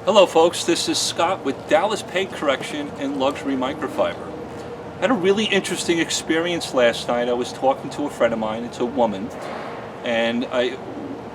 Hello folks, this is Scott with Dallas Paint Correction and Luxury Microfiber. I had a really interesting experience last night. I was talking to a friend of mine, it's a woman, and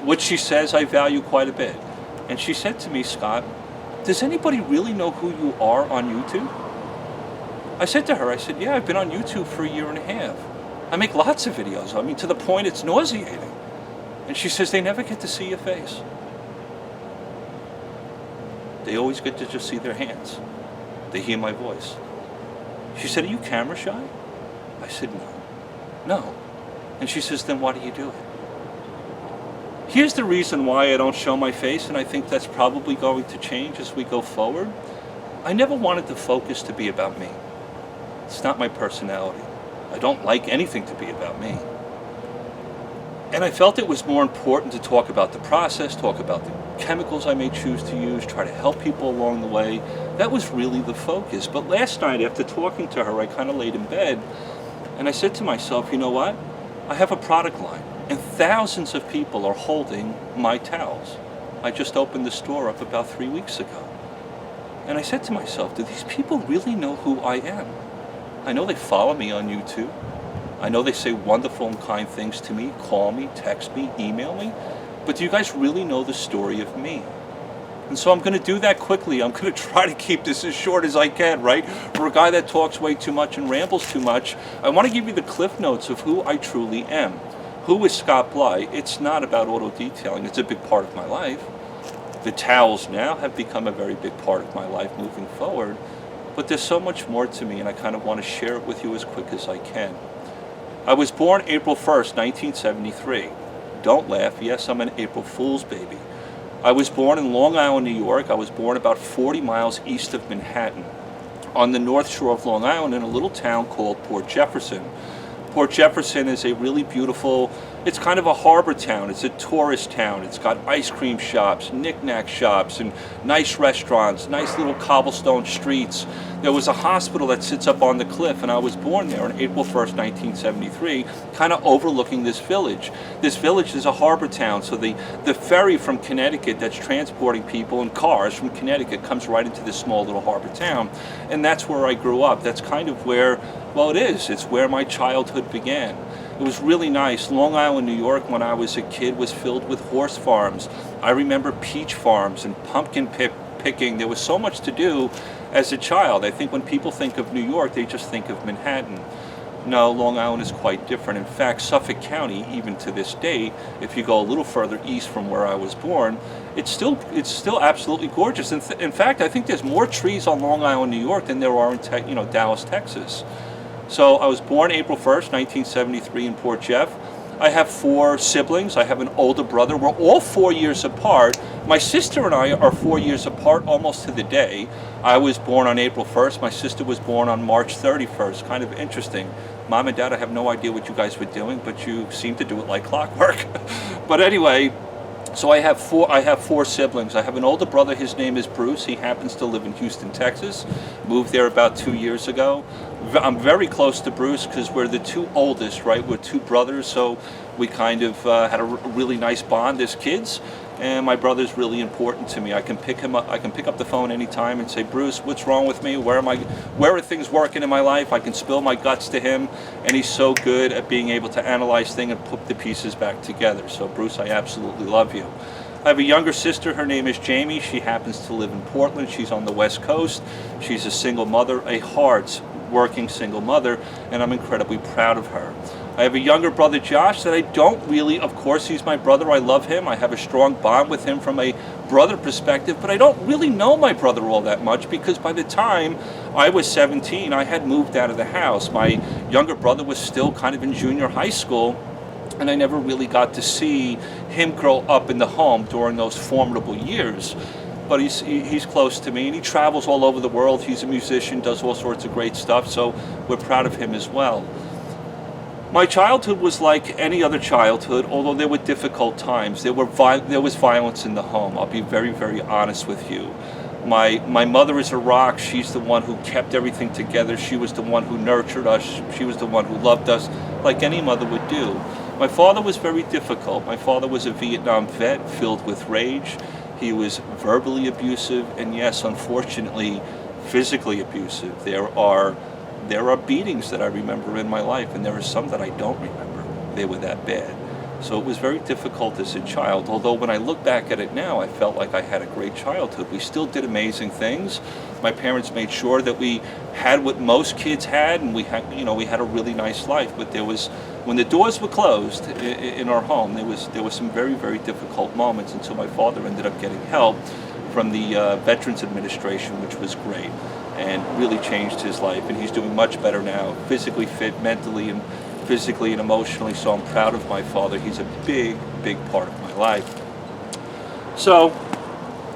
what she says I value quite a bit. And she said to me, Scott, does anybody really know who you are on YouTube? I said to her, yeah, I've been on YouTube for a year and a half. I make lots of videos, to the point it's nauseating. And she says, they never get to see your face. They always get to just see their hands. They hear my voice. She said, are you camera shy? I said, no. And she says, then why do you do it? Here's the reason why I don't show my face, and I think that's probably going to change as we go forward. I never wanted the focus to be about me. It's not my personality. I don't like anything to be about me. And I felt it was more important to talk about the process, talk about the chemicals I may choose to use, try to help people along the way. That was really the focus. But last night, after talking to her, I kind of laid in bed, and I said to myself, you know what? I have a product line, and thousands of people are holding my towels. I just opened the store up about 3 weeks ago. And I said to myself, do these people really know who I am? I know they follow me on YouTube. I know they say wonderful and kind things to me, call me, text me, email me, but do you guys really know the story of me? And so I'm going to do that quickly. I'm going to try to keep this as short as I can, right? For a guy that talks way too much and rambles too much, I want to give you the cliff notes of who I truly am. Who is Scott Bley? It's not about auto detailing. It's a big part of my life. The towels now have become a very big part of my life moving forward, but there's so much more to me, and I kind of want to share it with you as quick as I can. I was born April 1st, 1973. Don't laugh, yes, I'm an April Fool's baby. I was born in Long Island, New York. I was born about 40 miles east of Manhattan, on the North Shore of Long Island in a little town called Port Jefferson. Port Jefferson is a really beautiful, it's kind of a harbor town. It's a tourist town. It's got ice cream shops, knick-knack shops, and nice restaurants, nice little cobblestone streets. There was a hospital that sits up on the cliff, and I was born there on April 1st, 1973, kind of overlooking this village. This village is a harbor town, so the ferry from Connecticut that's transporting people in cars from Connecticut comes right into this small little harbor town, and that's where I grew up. That's kind of where, well, it's where my childhood began. It was really nice. Long Island, New York, when I was a kid, was filled with horse farms. I remember peach farms and pumpkin picking. There was so much to do as a child. I think when people think of New York, they just think of Manhattan. No, Long Island is quite different. In fact, Suffolk County, even to this day, if you go a little further east from where I was born, it's still absolutely gorgeous. In fact, I think there's more trees on Long Island, New York, than there are in Dallas, Texas. So I was born April 1st, 1973 in Port Jeff. I have 4 siblings. I have an older brother. We're all 4 years apart. My sister and I are 4 years apart almost to the day. I was born on April 1st. My sister was born on March 31st. Kind of interesting. Mom and Dad, I have no idea what you guys were doing, but you seem to do it like clockwork. But anyway, so I have 4 siblings. I have an older brother. His name is Bruce. He happens to live in Houston, Texas. Moved there about 2 years ago. I'm very close to Bruce because we're the 2 oldest, right? We're 2 brothers, so we kind of had a really nice bond as kids. And my brother's really important to me. I can pick him up. I can pick up the phone anytime and say, Bruce, what's wrong with me? Where are things working in my life? I can spill my guts to him, and he's so good at being able to analyze things and put the pieces back together. So Bruce, I absolutely love you. I have a younger sister. Her name is Jamie. She happens to live in Portland. She's on the West Coast. She's a single mother, a hard-working single mother, and I'm incredibly proud of her. I have a younger brother, Josh, that I don't really, of course, he's my brother. I love him. I have a strong bond with him from a brother perspective, but I don't really know my brother all that much because by the time I was 17, I had moved out of the house. My younger brother was still kind of in junior high school, and I never really got to see him grow up in the home during those formidable years. But he's close to me, and he travels all over the world. He's a musician, does all sorts of great stuff, so we're proud of him as well. My childhood was like any other childhood, although there were difficult times. There was violence in the home. I'll be very, very honest with you. My mother is a rock. She's the one who kept everything together. She was the one who nurtured us. She was the one who loved us, like any mother would do. My father was very difficult. My father was a Vietnam vet filled with rage. He was verbally abusive, and yes, unfortunately, physically abusive. There are beatings that I remember in my life, and there are some that I don't remember. They were that bad. So it was very difficult as a child, although when I look back at it now, I felt like I had a great childhood. We still did amazing things. My parents made sure that we had what most kids had, and we had a really nice life. But when the doors were closed in our home, there was some very, very difficult moments until my father ended up getting help from the Veterans Administration, which was great and really changed his life. And he's doing much better now, physically fit, mentally and physically and emotionally, so I'm proud of my father. He's a big, big part of my life. So,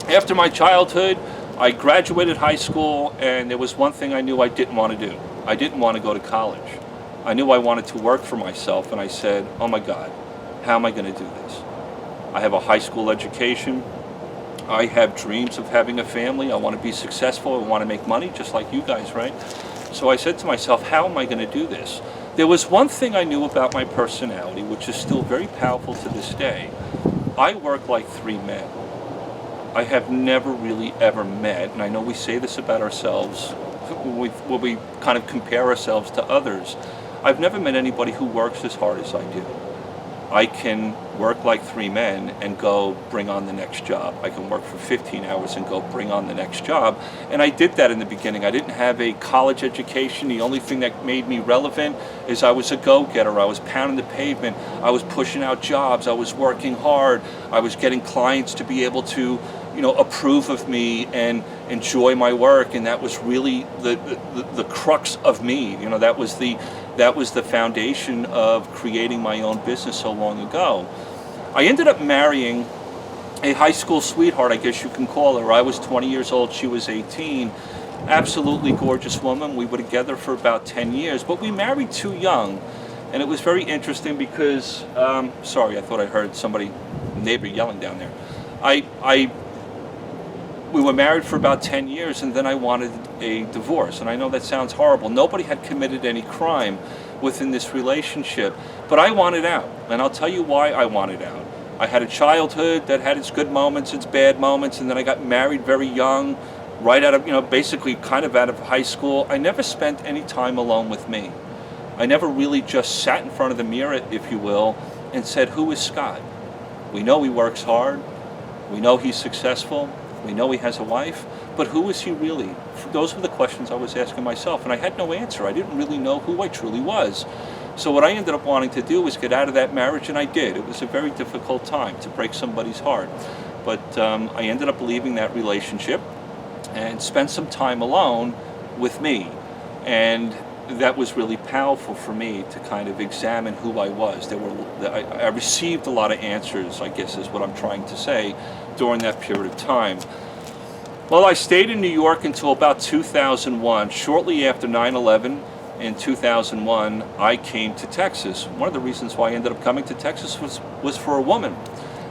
after my childhood, I graduated high school, and there was one thing I knew I didn't want to do. I didn't want to go to college. I knew I wanted to work for myself, and I said, oh my God, how am I going to do this? I have a high school education. I have dreams of having a family. I want to be successful. I want to make money, just like you guys, right? So I said to myself, how am I going to do this? There was one thing I knew about my personality, which is still very powerful to this day. I work like three men. I have never really ever met, and I know we say this about ourselves when we kind of compare ourselves to others. I've never met anybody who works as hard as I do. I can work like three men and go bring on the next job. I can work for 15 hours and go bring on the next job. And I did that in the beginning. I didn't have a college education. The only thing that made me relevant is I was a go-getter. I was pounding the pavement. I was pushing out jobs. I was working hard. I was getting clients to be able to, approve of me and enjoy my work. And that was really the crux of me. That was the foundation of creating my own business so long ago. I ended up marrying a high school sweetheart, I guess you can call her. I was 20 years old, she was 18. Absolutely gorgeous woman. We were together for about 10 years, but we married too young. And it was very interesting because, sorry, I thought I heard neighbor yelling down there. We were married for about 10 years, and then I wanted a divorce. And I know that sounds horrible. Nobody had committed any crime within this relationship, but I wanted out. And I'll tell you why I wanted out. I had a childhood that had its good moments, its bad moments, and then I got married very young, right out of, basically kind of out of high school. I never spent any time alone with me. I never really just sat in front of the mirror, if you will, and said, who is Scott? We know he works hard. We know he's successful. We know he has a wife, but who is he really? Those were the questions I was asking myself, and I had no answer. I didn't really know who I truly was. So what I ended up wanting to do was get out of that marriage, and I did. It was a very difficult time to break somebody's heart. But I ended up leaving that relationship and spent some time alone with me. And that was really powerful for me to kind of examine who I was. I received a lot of answers, I guess is what I'm trying to say, during that period of time. Well, I stayed in New York until about 2001. Shortly after 9/11 in 2001, I came to Texas. One of the reasons why I ended up coming to Texas was for a woman,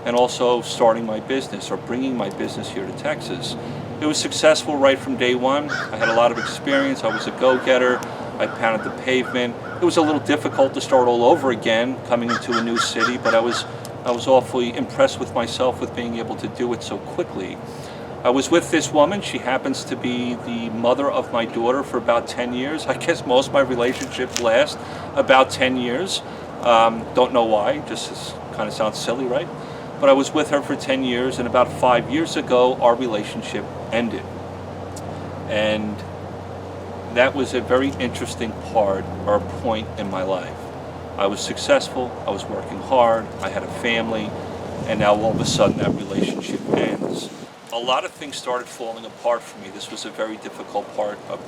and also starting my business or bringing my business here to Texas. It was successful right from day one. I had a lot of experience. I was a go-getter. I pounded the pavement. It was a little difficult to start all over again, coming into a new city, but I was awfully impressed with myself with being able to do it so quickly. I was with this woman. She happens to be the mother of my daughter for about 10 years. I guess most of my relationships last about 10 years. Don't know why, just kind of sounds silly, right? But I was with her for 10 years, and about 5 years ago, our relationship ended. And that was a very interesting part or point in my life. I was successful, I was working hard, I had a family, and now all of a sudden that relationship ends. A lot of things started falling apart for me. This was a very difficult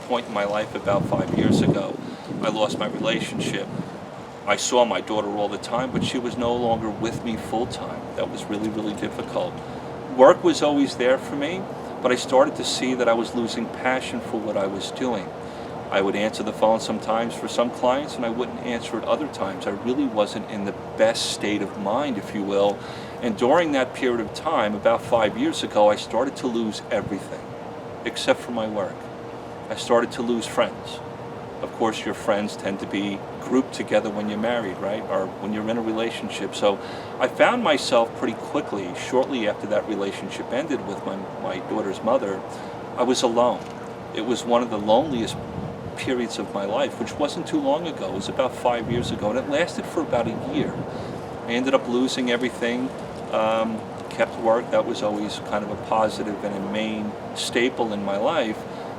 point in my life about 5 years ago. I lost my relationship. I saw my daughter all the time, but she was no longer with me full time. That was really, really difficult. Work was always there for me, but I started to see that I was losing passion for what I was doing. I would answer the phone sometimes for some clients, and I wouldn't answer it other times. I really wasn't in the best state of mind, if you will. And during that period of time, about 5 years ago, I started to lose everything, except for my work. I started to lose friends. Of course, your friends tend to be grouped together when you're married, right? Or when you're in a relationship. So I found myself pretty quickly, shortly after that relationship ended with my daughter's mother, I was alone. It was one of the loneliest periods of my life, which wasn't too long ago. It was about 5 years ago, and it lasted for about a year. I ended up losing everything. Kept work. That was always kind of a positive and a main staple in my life.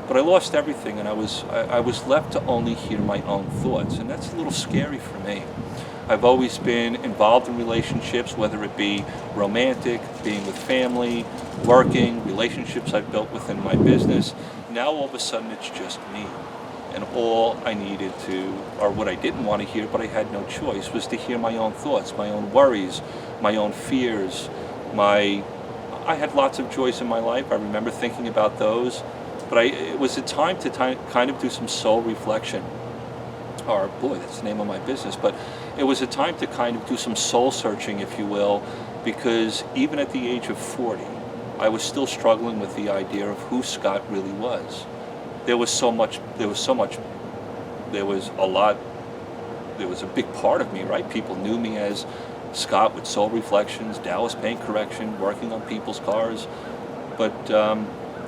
But I lost everything, and I was left to only hear my own thoughts, and that's a little scary for me. I've always been involved in relationships, whether it be romantic, being with family, working, relationships I've built within my business. Now all of a sudden it's just me. And all I needed to, or what I didn't want to hear, but I had no choice, was to hear my own thoughts, my own worries, my own fears. I had lots of joys in my life. I remember thinking about those, but it was a time to kind of do some soul reflection. Or, boy, that's the name of my business, but it was a time to kind of do some soul searching, if you will, because even at the age of 40, I was still struggling with the idea of who Scott really was. There was a big part of me, right? People knew me as Scott with Soul Reflections, Dallas Paint Correction, working on people's cars, but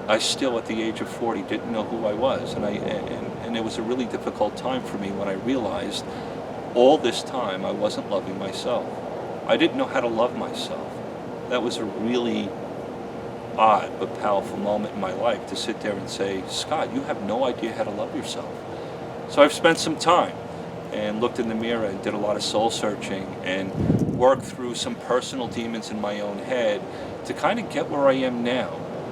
I still, at the age of 40, didn't know who I was, and it was a really difficult time for me when I realized all this time I wasn't loving myself. I didn't know how to love myself. That was a really odd but powerful moment in my life, to sit there and say, Scott, you have no idea how to love yourself. So I've spent some time and looked in the mirror and did a lot of soul searching and worked through some personal demons in my own head to kind of get where I am now.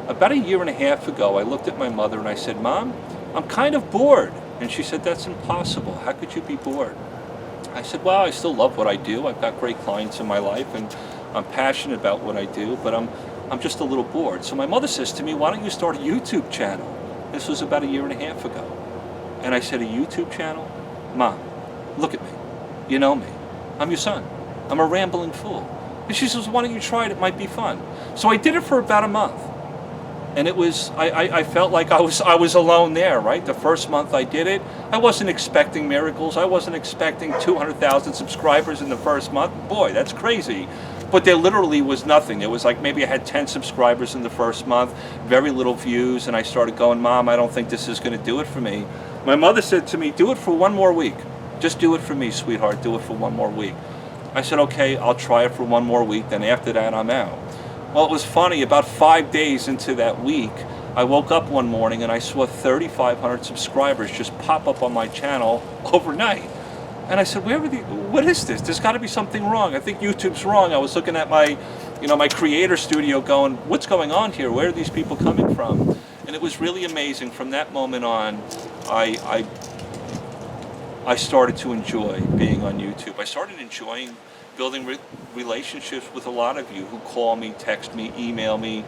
About a year and a half ago, I looked at my mother and I said, Mom, I'm kind of bored. And she said, that's impossible. How could you be bored? I said, well, I still love what I do. I've got great clients in my life and I'm passionate about what I do, but I'm just a little bored. So my mother says to me, why don't you start a YouTube channel? This was about a year and a half ago. And I said, a YouTube channel? Mom, look at me. You know me. I'm your son. I'm a rambling fool. And she says, why don't you try it? It might be fun. So I did it for about a month. And it was, I felt like I was alone there, right? The first month I did it, I wasn't expecting miracles. I wasn't expecting 200,000 subscribers in the first month. Boy, that's crazy. But there literally was nothing. It was like maybe I had 10 subscribers in the first month, very little views, and I started going, Mom, I don't think this is going to do it for me. My mother said to me, do it for one more week. Just do it for me, sweetheart. Do it for one more week. I said, okay, I'll try it for one more week. Then after that, I'm out. Well, it was funny. About 5 days into that week, I woke up one morning and I saw 3,500 subscribers just pop up on my channel overnight. And I said, what is this? There's got to be something wrong. I think YouTube's wrong. I was looking at my creator studio going, what's going on here? Where are these people coming from? And it was really amazing. From that moment on, I started to enjoy being on YouTube. I started enjoying building relationships with a lot of you who call me, text me, email me,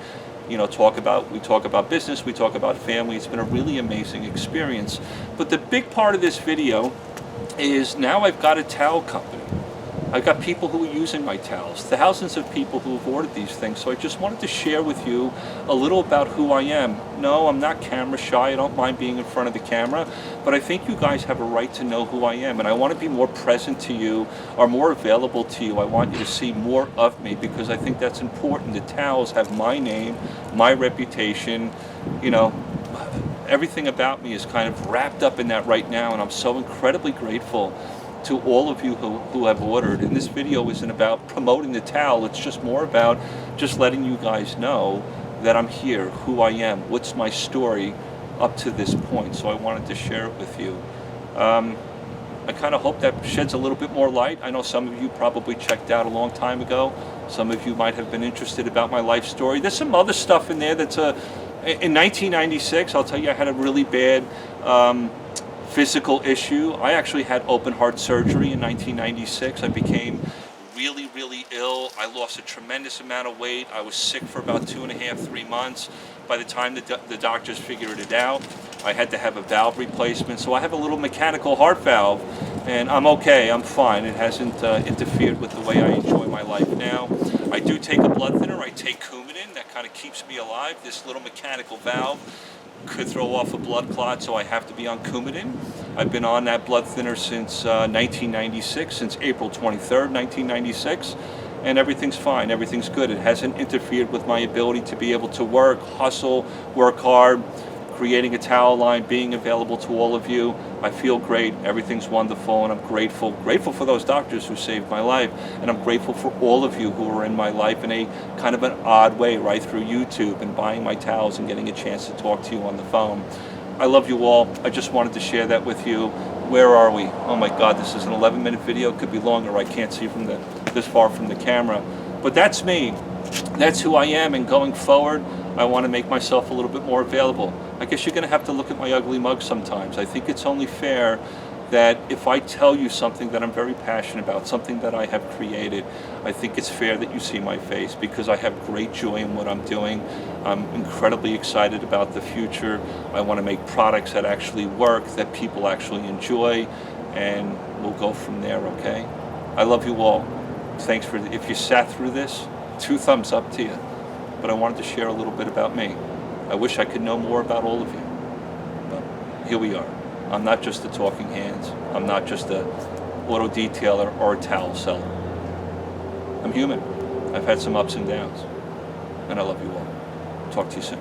we talk about business, we talk about family. It's been a really amazing experience. But the big part of this video is now I've got a towel company. I've got people who are using my towels, thousands of people who have ordered these things. So I just wanted to share with you a little about who I am. No, I'm not camera shy. I don't mind being in front of the camera, but I think you guys have a right to know who I am, and I want to be more present to you, or more available to you. I want you to see more of me because I think that's important. The towels have my name, my reputation, everything about me is kind of wrapped up in that right now, and I'm so incredibly grateful to all of you who have ordered. And this video isn't about promoting the towel, it's just more about just letting you guys know that I'm here, who I am, what's my story up to this point. So I wanted to share it with you. I kind of hope that sheds a little bit more light. I know some of you probably checked out a long time ago. Some of you might have been interested about my life story. There's some other stuff in there that's in 1996, I'll tell you, I had a really bad physical issue. I actually had open heart surgery in 1996. I became really, really ill. I lost a tremendous amount of weight. I was sick for about 2.5, 3 months. By the time the doctors figured it out, I had to have a valve replacement. So I have a little mechanical heart valve, and I'm okay. I'm fine. It hasn't interfered with the way I enjoy my life now. I do take a blood thinner. I take Coumadin. That kind of keeps me alive. This little mechanical valve could throw off a blood clot, so I have to be on Coumadin. I've been on that blood thinner since 1996, since April 23rd, 1996, and everything's fine, everything's good. It hasn't interfered with my ability to be able to work, hustle, work hard, creating a towel line, being available to all of you. I feel great, everything's wonderful, and I'm grateful for those doctors who saved my life, and I'm grateful for all of you who are in my life in a kind of an odd way, right through YouTube and buying my towels and getting a chance to talk to you on the phone. I love you all. I just wanted to share that with you. Where are we? Oh my God, this is an 11-minute video. It could be longer. I can't see from this far from the camera. But that's me. That's who I am, and going forward, I want to make myself a little bit more available. I guess you're going to have to look at my ugly mug sometimes. I think it's only fair that if I tell you something that I'm very passionate about, something that I have created, I think it's fair that you see my face, because I have great joy in what I'm doing. I'm incredibly excited about the future. I want to make products that actually work, that people actually enjoy, and we'll go from there, okay? I love you all. Thanks for, if you sat through this, 2 thumbs up to you. But I wanted to share a little bit about me. I wish I could know more about all of you, but here we are. I'm not just a talking hands. I'm not just a auto detailer or a towel seller. I'm human. I've had some ups and downs, and I love you all. Talk to you soon.